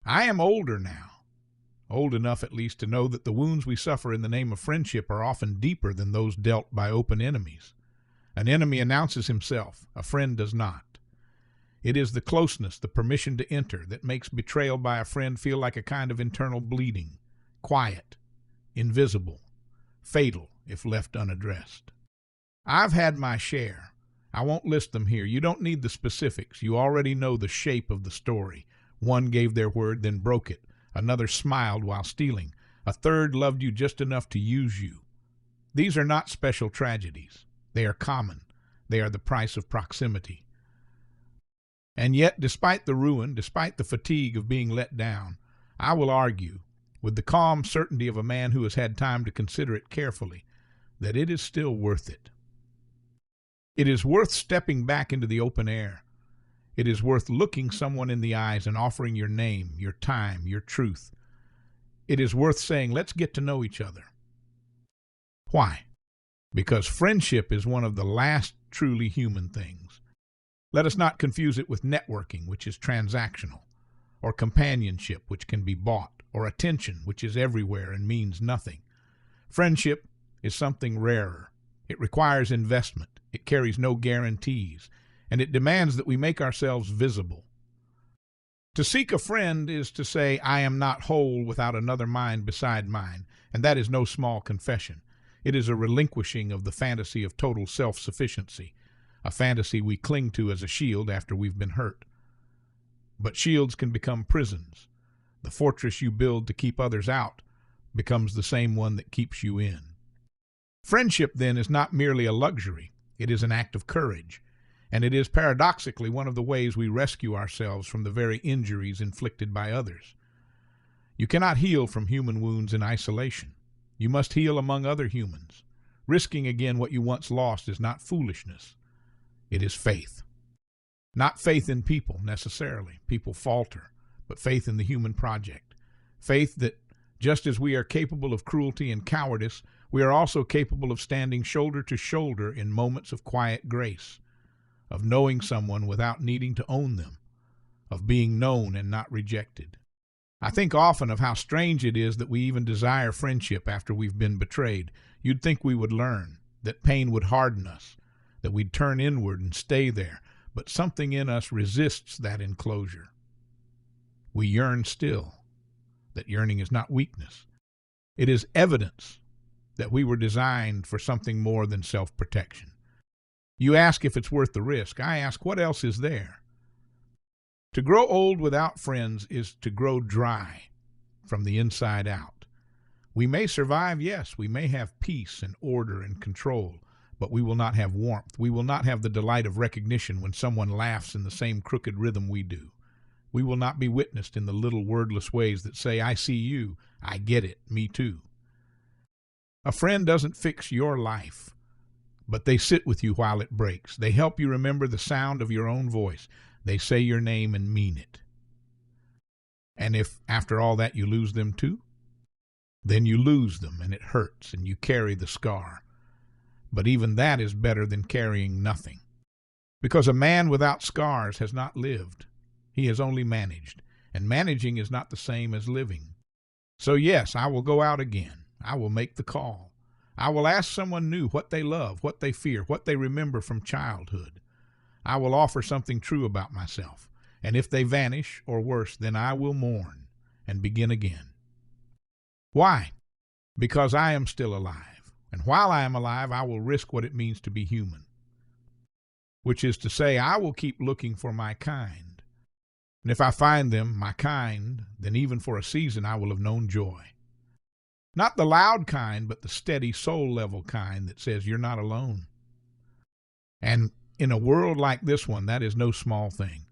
I am older now, old enough at least to know that the wounds we suffer in the name of friendship are often deeper than those dealt by open enemies. An enemy announces himself, a friend does not. It is the closeness, the permission to enter, that makes betrayal by a friend feel like a kind of internal bleeding, quiet, invisible, fatal if left unaddressed. I've had my share. I won't list them here. You don't need the specifics. You already know the shape of the story. One gave their word, then broke it. Another smiled while stealing. A third loved you just enough to use you. These are not special tragedies. They are common. They are the price of proximity. And yet, despite the ruin, despite the fatigue of being let down, I will argue, with the calm certainty of a man who has had time to consider it carefully, that it is still worth it. It is worth stepping back into the open air. It is worth looking someone in the eyes and offering your name, your time, your truth. It is worth saying, let's get to know each other. Why? Because friendship is one of the last truly human things. Let us not confuse it with networking, which is transactional, or companionship, which can be bought, or attention, which is everywhere and means nothing. Friendship is something rarer. It requires investment. It carries no guarantees, and it demands that we make ourselves visible. To seek a friend is to say, I am not whole without another mind beside mine, and that is no small confession. It is a relinquishing of the fantasy of total self-sufficiency, a fantasy we cling to as a shield after we've been hurt. But shields can become prisons. The fortress you build to keep others out becomes the same one that keeps you in. Friendship, then, is not merely a luxury. It is an act of courage, and it is paradoxically one of the ways we rescue ourselves from the very injuries inflicted by others. You cannot heal from human wounds in isolation. You must heal among other humans. Risking again what you once lost is not foolishness. It is faith. Not faith in people, necessarily. People falter, but faith in the human project. Faith that, just as we are capable of cruelty and cowardice, we are also capable of standing shoulder to shoulder in moments of quiet grace, of knowing someone without needing to own them, of being known and not rejected. I think often of how strange it is that we even desire friendship after we've been betrayed. You'd think we would learn, that pain would harden us, that we'd turn inward and stay there, but something in us resists that enclosure. We yearn still. That yearning is not weakness. It is evidence that we were designed for something more than self-protection. You ask if it's worth the risk. I ask, what else is there? To grow old without friends is to grow dry from the inside out. We may survive, yes, we may have peace and order and control, but we will not have warmth. We will not have the delight of recognition when someone laughs in the same crooked rhythm we do. We will not be witnessed in the little wordless ways that say, I see you, I get it, me too. A friend doesn't fix your life, but they sit with you while it breaks. They help you remember the sound of your own voice. They say your name and mean it. And if, after all that, you lose them too, then you lose them and it hurts and you carry the scar. But even that is better than carrying nothing. Because a man without scars has not lived. He has only managed, and managing is not the same as living. So yes, I will go out again. I will make the call. I will ask someone new what they love, what they fear, what they remember from childhood. I will offer something true about myself, and if they vanish, or worse, then I will mourn and begin again. Why? Because I am still alive, and while I am alive, I will risk what it means to be human, which is to say, I will keep looking for my kind. And if I find them, my kind, then even for a season I will have known joy. Not the loud kind, but the steady soul-level kind that says you're not alone. And in a world like this one, that is no small thing.